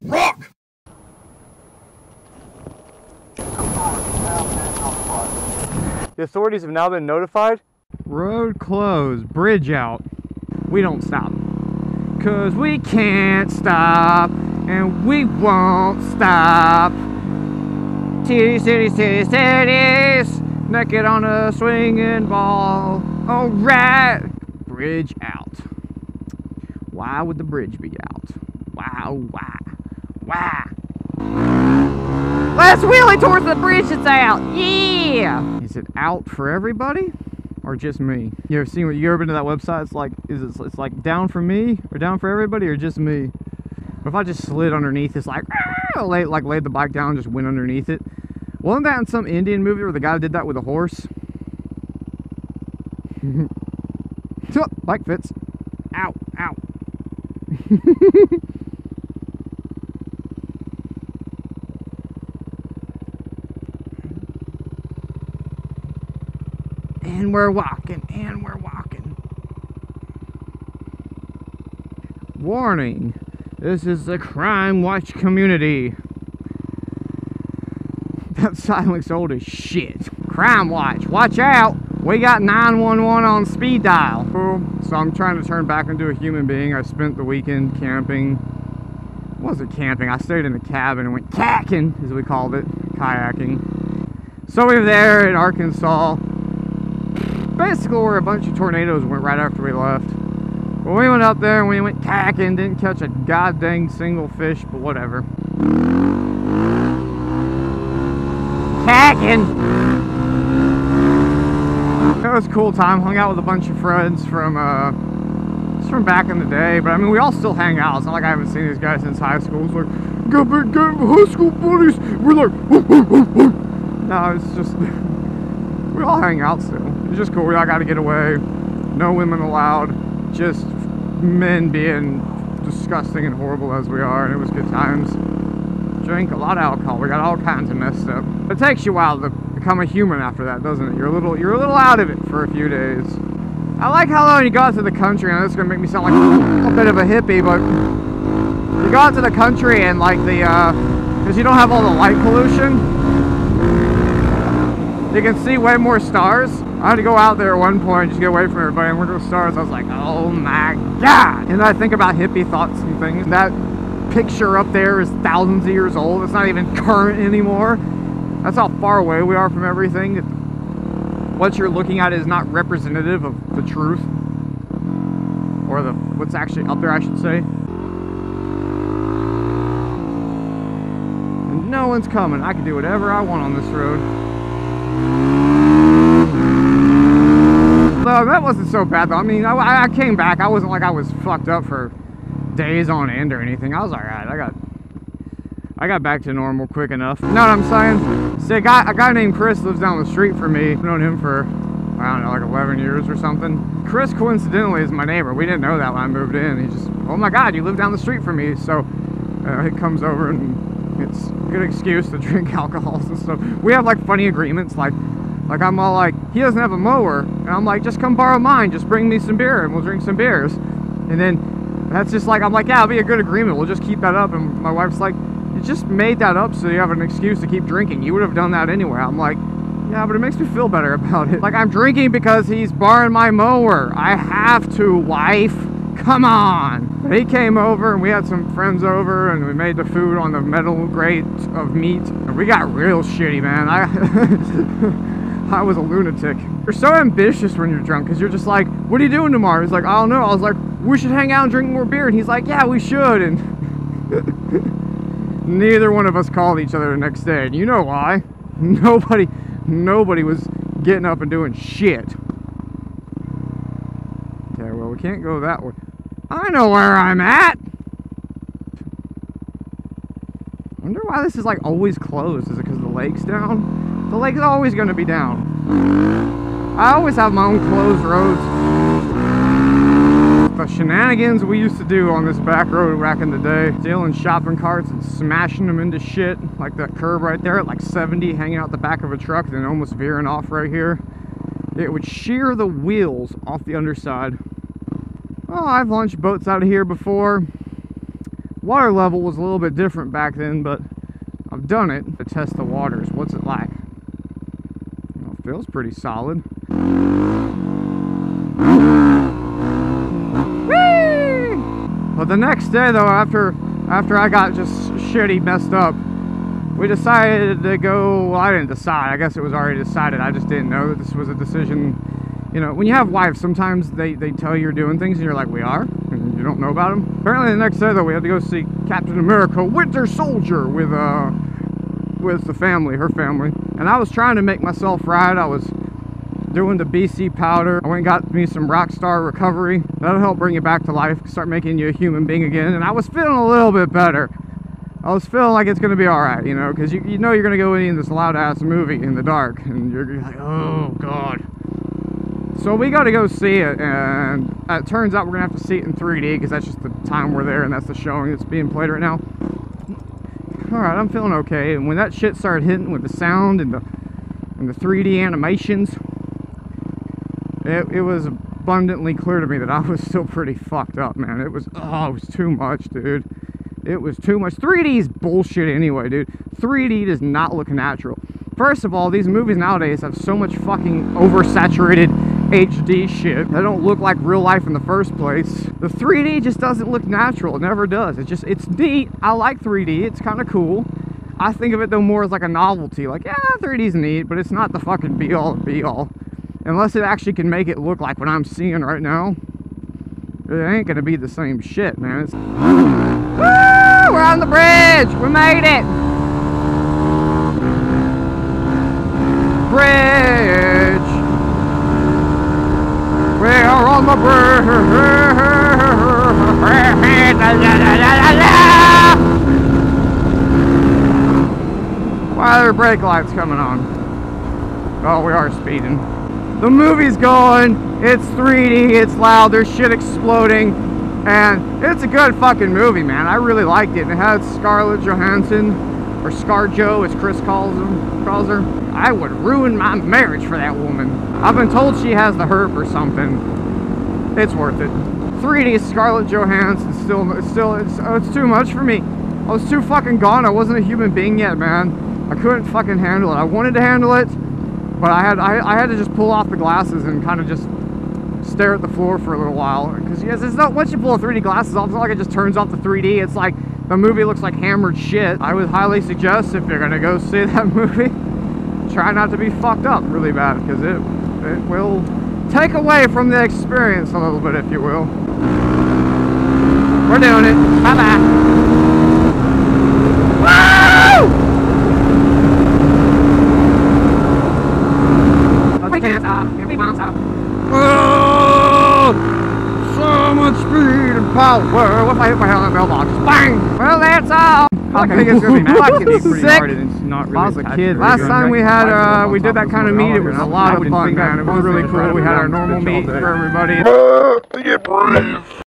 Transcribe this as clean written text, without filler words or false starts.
Rhok! The authorities have now been notified. Road closed, bridge out. We don't stop. 'Cause we can't stop, and we won't stop. Titties, titties, titties, titties. Naked on a swinging ball. Alright. Bridge out. Why would the bridge be out? Why? Let's wheelie towards the bridge that's out. Yeah. Is it out for everybody or just me? You ever been to that website? It's like, it's like down for me or down for everybody or just me? But if I just slid underneath, it's like, laid the bike down and just went underneath it. Wasn't that in some Indian movie where the guy did that with a horse? Bike fits. Ow, ow. And we're walking, and we're walking. Warning, this is the crime watch community. That sign looks old as shit. Crime watch, watch out. We got 911 on speed dial. Cool. So I'm trying to turn back into a human being. I spent the weekend camping. It wasn't camping, I stayed in a cabin and went kayaking, as we called it, kayaking. So we were there in Arkansas, basically where a bunch of tornadoes went right after we left. Well, we went up there and we went kayaking, didn't catch a goddamn single fish, but whatever. Kayaking! It was a cool time, hung out with a bunch of friends from back in the day, but I mean, we all still hang out. It's not like I haven't seen these guys since high school. It's like, got high school buddies. We're like, no, it's just, we all hang out still. It's just cool. We all got to get away. No women allowed. Just men being disgusting and horrible as we are, and it was good times. Drank a lot of alcohol. We got all kinds of messed up. It takes you a while to become a human after that, doesn't it? You're a little out of it for a few days. I like how when you go out to the country, and this is gonna make me sound like a bit of a hippie, but you go out to the country and like because you don't have all the light pollution, you can see way more stars. I had to go out there at one point, just get away from everybody and look at the stars. I was like, oh my god! And I think about hippie thoughts and things. That picture up there is thousands of years old. It's not even current anymore. That's how far away we are from everything. What you're looking at is not representative of the truth, or what's actually up there, I should say. And no one's coming. I can do whatever I want on this road. So that wasn't so bad though. I mean, I came back. I wasn't like I was fucked up for days on end or anything. I was alright. I got back to normal quick enough. You know what I'm saying? See, a guy named Chris lives down the street from me. I've known him for, I don't know, like 11 years or something. Chris, coincidentally, is my neighbor. We didn't know that when I moved in. He just, oh my god, you live down the street from me. So he comes over and it's a good excuse to drink alcohol and stuff. We have like funny agreements. Like I'm all like, he doesn't have a mower. And I'm like, just come borrow mine. Just bring me some beer and we'll drink some beers. And then that's just like, I'm like, yeah, it'll be a good agreement. We'll just keep that up. And my wife's like, you just made that up so you have an excuse to keep drinking. You would have done that anyway. I'm like, yeah, but it makes me feel better about it. Like, I'm drinking because he's borrowing my mower. I have to, wife. Come on. He came over and we had some friends over and we made the food on the metal grate of meat. And we got real shitty, man. I was a lunatic. You're so ambitious when you're drunk because you're just like, what are you doing tomorrow? He's like, I don't know. I was like, we should hang out and drink more beer. And he's like, yeah, we should. And neither one of us called each other the next day. And you know why? Nobody was getting up and doing shit. Okay, well, we can't go that way. I know where I'm at! I wonder why this is like always closed. Is it because the lake's down? The lake's always going to be down. I always have my own closed roads. The shenanigans we used to do on this back road back in the day, stealing shopping carts and smashing them into shit, like that curb right there at like 70, hanging out the back of a truck, then almost veering off right here. It would shear the wheels off the underside. Oh, I've launched boats out of here before. Water level was a little bit different back then, but I've done it to test the waters. What's it like? Well, it feels pretty solid. Whee! But the next day though, after I got just shitty messed up, we decided to go. Well, I didn't decide, I guess it was already decided. I just didn't know that this was a decision. You know, when you have wives, sometimes they tell you you're doing things and you're like, we are? And you don't know about them. Apparently the next day though, we had to go see Captain America Winter Soldier with the family, her family. And I was trying to make myself right. I was doing the BC powder. I went and got me some Rockstar Recovery. That'll help bring you back to life, start making you a human being again. And I was feeling a little bit better. I was feeling like it's gonna be alright, you know, because you know you're gonna go in this loud ass movie in the dark and you're like, oh god. So we got to go see it, and it turns out we're gonna have to see it in 3D because that's just the time we're there and that's the showing that's being played right now. Alright, I'm feeling okay. And when that shit started hitting with the sound and the 3D animations, it was abundantly clear to me that I was still pretty fucked up, man. It was too much, dude. It was too much. 3D is bullshit anyway, dude. 3D does not look natural. First of all, these movies nowadays have so much fucking oversaturated HD shit. They don't look like real life in the first place. The 3D just doesn't look natural. It never does. It's neat. I like 3D. It's kind of cool. I think of it though more as like a novelty. Like, yeah, 3D's neat, but it's not the fucking be all and be all. Unless it actually can make it look like what I'm seeing right now, it ain't gonna be the same shit, man. It's... Woo! We're on the bridge! We made it! Bridge! We are on the bridge! Why are there brake lights coming on? Oh, we are speeding. The movie's going, it's 3D, it's loud, there's shit exploding, and it's a good fucking movie, man. I really liked it. And it had Scarlett Johansson, or ScarJo as Chris calls her. I would ruin my marriage for that woman. I've been told she has the herp or something. It's worth it. 3D Scarlett Johansson, it's too much for me. I was too fucking gone. I wasn't a human being yet, man. I couldn't fucking handle it. I wanted to handle it, but I had to just pull off the glasses and kind of just stare at the floor for a little while. Because yes, it's not, once you pull the 3D glasses off, it's not like it just turns off the 3D. It's like the movie looks like hammered shit. I would highly suggest, if you're gonna go see that movie, try not to be fucked up really bad, because it will take away from the experience a little bit, if you will. We're doing it. Bye bye. Woo! Oh, so much speed and power. What if I hit my head on the mailbox? Bang! Well, that's all. I think it's gonna be fucking pretty hard, and it's not really. I was a kid. Last time we had we did that kind of meet, it was a lot of fun, man. It was really cool. We had our normal meet for everybody.